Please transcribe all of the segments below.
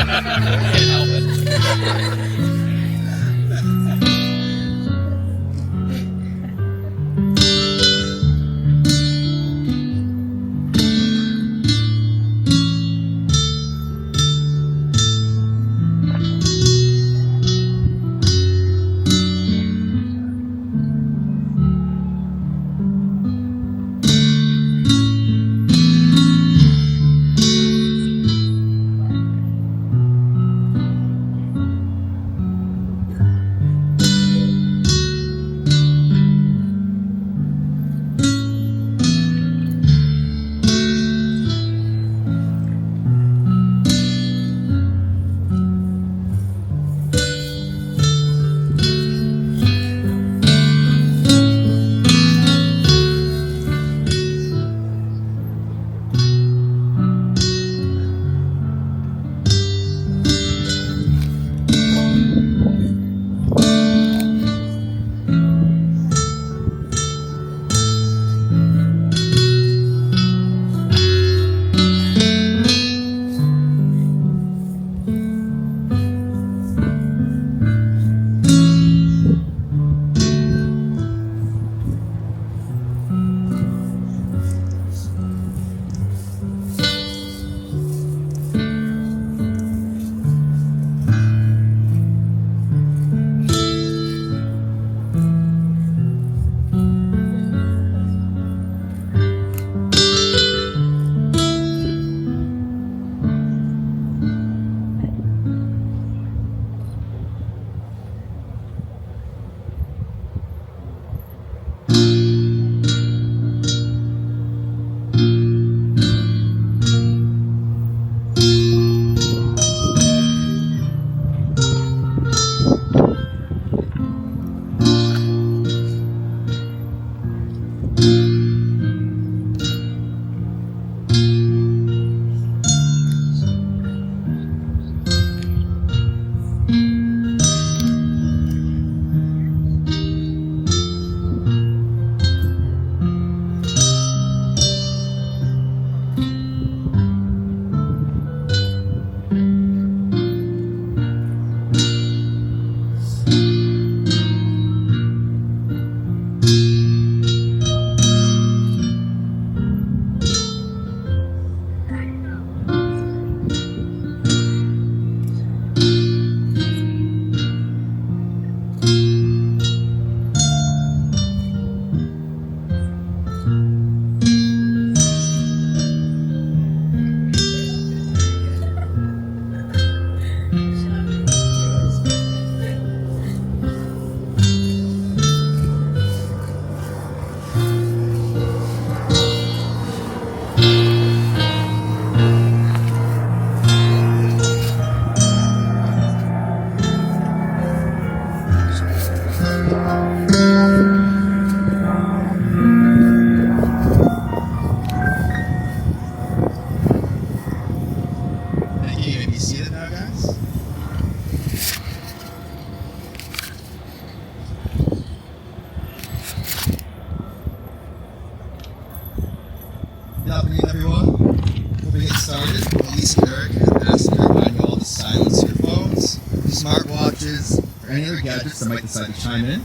help it. Good afternoon, everyone. Before we get started, Elise and Eric have asked me to remind you all to silence your phones, smartwatches, or any other gadgets that might decide to chime in.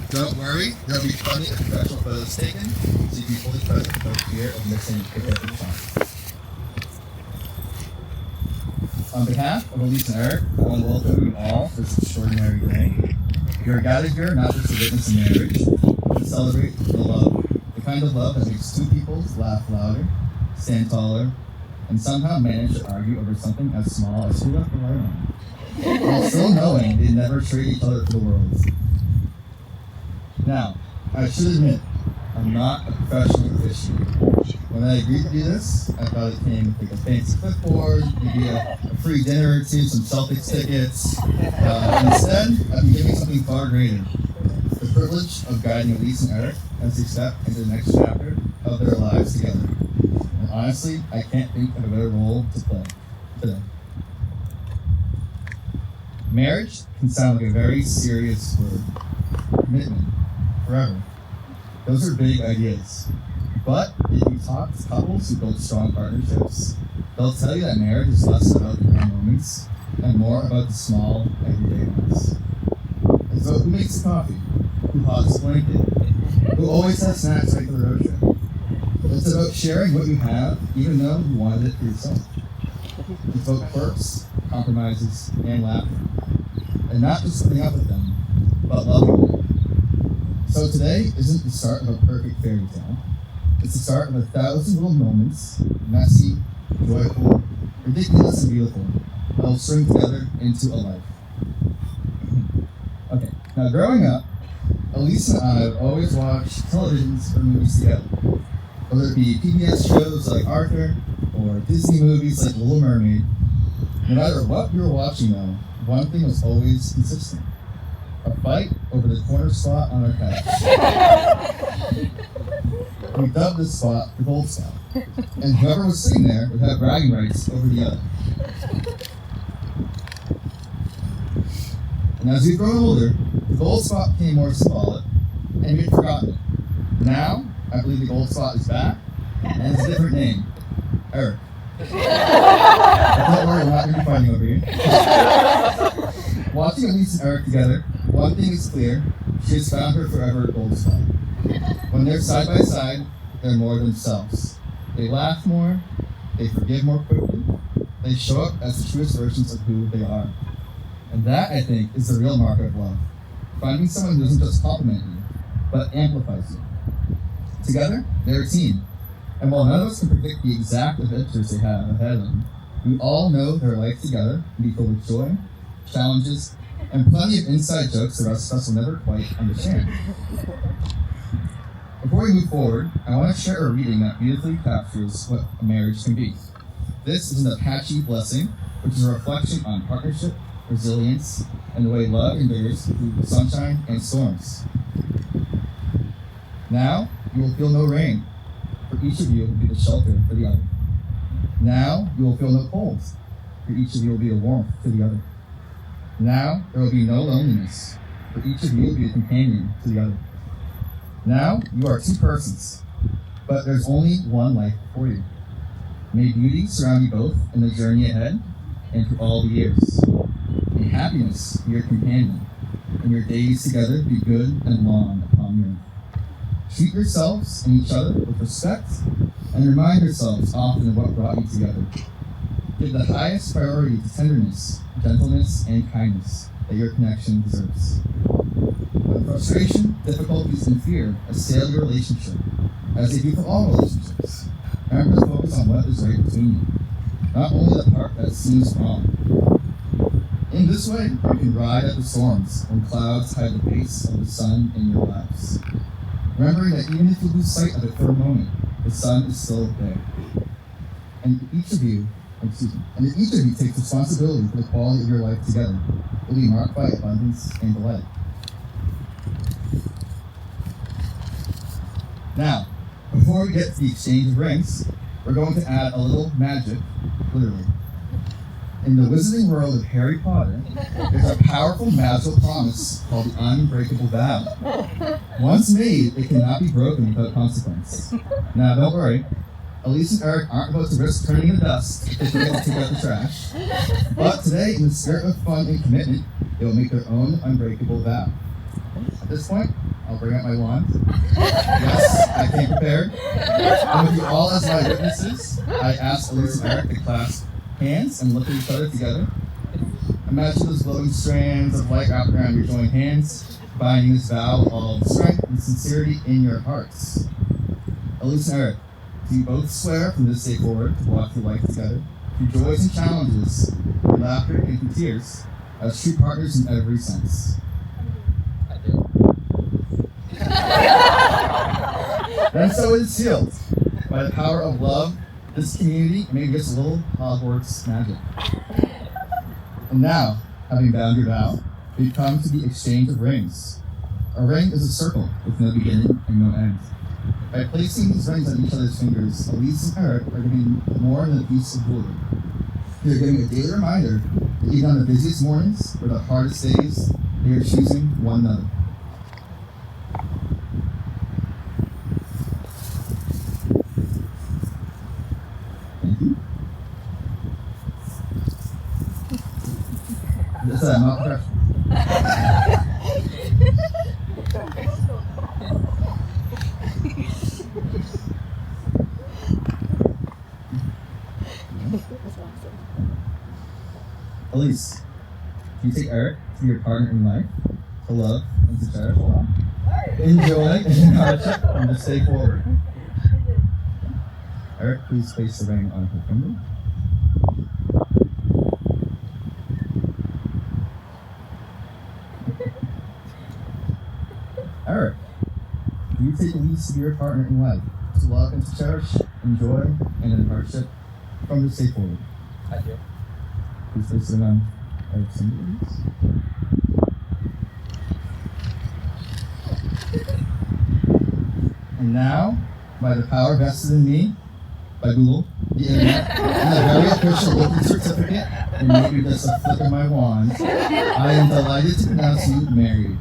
Don't worry, there'll be plenty of professional photos taken, so you can be fully present without fear of missing a pivotal shot. On behalf of Elise and Eric, I want to welcome you all to this extraordinary day. We are gathered here not just to witness a marriage, but to celebrate the love. The kind of love that makes two people laugh louder, stand taller, and somehow manage to argue over something as small as who left the light on, while still knowing they never trade each other for the world. Now, I should admit, I'm not a professional officiator. When I agreed to do this, I thought it came with like a fancy clipboard, maybe a free dinner or two, some Celtics tickets. Instead, I've been giving something far greater. The privilege of guiding Elise and Eric as they step into the next chapter of their lives together. And honestly, I can't think of a better role to play today. Marriage can sound like a very serious word. Commitment, forever. Those are big ideas. But if you talk to couples who build strong partnerships, They'll tell you that marriage is less about the grand moments and more about the small, everyday ones. It's about who makes the coffee, who hots the blanket, who always has snacks right for the road trip. It's about sharing what you have, even though you wanted it for yourself. It's about quirks, compromises, and laughter. And not just putting up with them, but loving them. So today isn't the start of a perfect fairy tale. It's the start of 1,000 little moments, messy, joyful, ridiculous, and beautiful, that will string together into a life. Okay, now growing up, Elise and I would always watch televisions or movies together. Whether it be PBS shows like Arthur, or Disney movies like Little Mermaid. No matter what we were watching though, one thing was always consistent. A fight over the corner spot on our couch. We dubbed this spot the gold spot. And whoever was sitting there would have bragging rights over the other. And as we've grown older, the gold spot became more symbolic, and we'd forgotten it. Now, I believe the gold spot is back, and it's a different name. Eric. But don't worry, we're not going to be fighting over here. Watching Elise and Eric together, one thing is clear, she has found her forever gold spot. When they're side by side, they're more themselves. They laugh more, they forgive more quickly, they show up as the truest versions of who they are. And that, I think, is the real mark of love. Finding someone who doesn't just compliment you, but amplifies you. Together, they're a team. And while none of us can predict the exact adventures they have ahead of them, we all know their life together can be filled with joy, challenges, and plenty of inside jokes the rest of us will never quite understand. Before we move forward, I want to share a reading that beautifully captures what a marriage can be. This is an Apache blessing, which is a reflection on partnership, resilience, and the way love endures through sunshine and storms. Now, you will feel no rain, for each of you will be the shelter for the other. Now, you will feel no cold, for each of you will be the warmth to the other. Now, there will be no loneliness, for each of you will be a companion to the other. Now, you are two persons, but there's only one life before you. May beauty surround you both in the journey ahead and through all the years. May happiness be your companion, and your days together be good and long upon the earth. Treat yourselves and each other with respect, and remind yourselves often of what brought you together. Give the highest priority to tenderness, gentleness, and kindness that your connection deserves. When frustration, difficulties, and fear assail your relationship, as they do for all relationships, remember to focus on what is right between you, not only the part that seems wrong. In this way, you can ride out the storms when clouds hide the face of the sun in your lives. Remembering that even if you lose sight of it for a moment, the sun is still there. And if each of you takes responsibility for the quality of your life together, it will be marked by abundance and delight. Now, before we get to the exchange of rings, we're going to add a little magic, literally. In the wizarding world of Harry Potter, there's a powerful magical promise called the Unbreakable Vow. Once made, it cannot be broken without consequence. Now, don't worry. Elise and Eric aren't about to risk turning to dust if they forget to take out the trash. But today, in the spirit of fun and commitment, they will make their own unbreakable vow. At this point, I'll bring out my wand. Yes, I came prepared. And with you all as my witnesses, I ask Elise and Eric to clasp hands and look at each other together. Imagine those glowing strands of light wrapped around your joined hands, binding this vow with all the strength and sincerity in your hearts. Elise and Eric, do you both swear from this day forward to walk through life together, through joys and challenges, through laughter and through tears, as true partners in every sense? I do. And so it is sealed. By the power of love, this community made just a little Hogwarts magic. And now, having bound your vow, we come to the exchange of rings. A ring is a circle with no beginning and no end. By placing these rings on each other's fingers, Elise and Eric are giving more than a piece of jewelry. They're giving a daily reminder that even on the busiest mornings or the hardest days, they are choosing one another. Thank you. Just that, not professional. Elise, do you take Eric to be your partner in life, to love and to cherish? Enjoy and hardship and to stay forward. Eric, please place the ring on her finger. Eric, do you take Elise to be your partner in life, to love and to cherish, enjoy and in hardship, from to stay forward? I do. Please place it on Eric's finger, please. And now, by the power vested in me, by Google, the internet, and the very official Wilton certificate, and maybe just a flick of my wand, I am delighted to pronounce you married.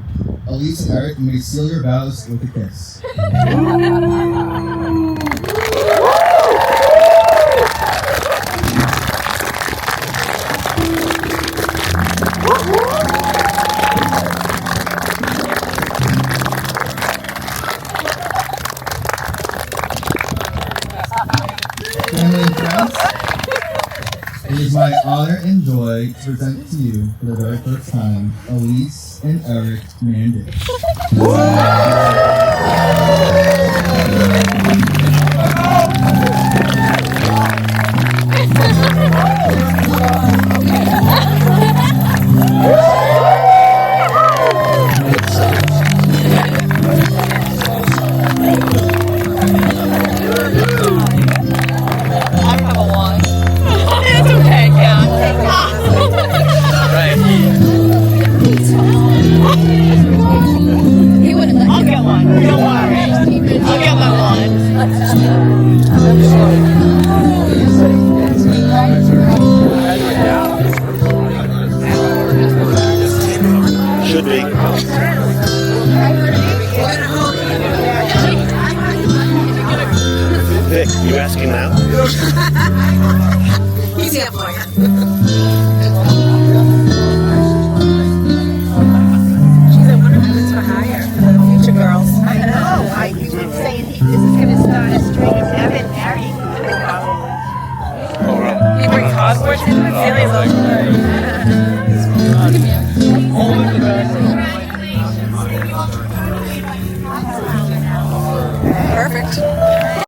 Elise and Eric, you may seal your vows with a kiss. Family and friends, it is my honor and joy to present to you for the very first time Elise and Eric Mandic. It's okay, yeah. Right. I'll get one. Don't worry. I'll get my one. Should be. Vic, you asking now? Easy up for you. Geez, I wonder if this is for hire for the future girls. I know. You were saying this is going to start a string of Evan married. You bring Hogwarts into it? Really? Only the best.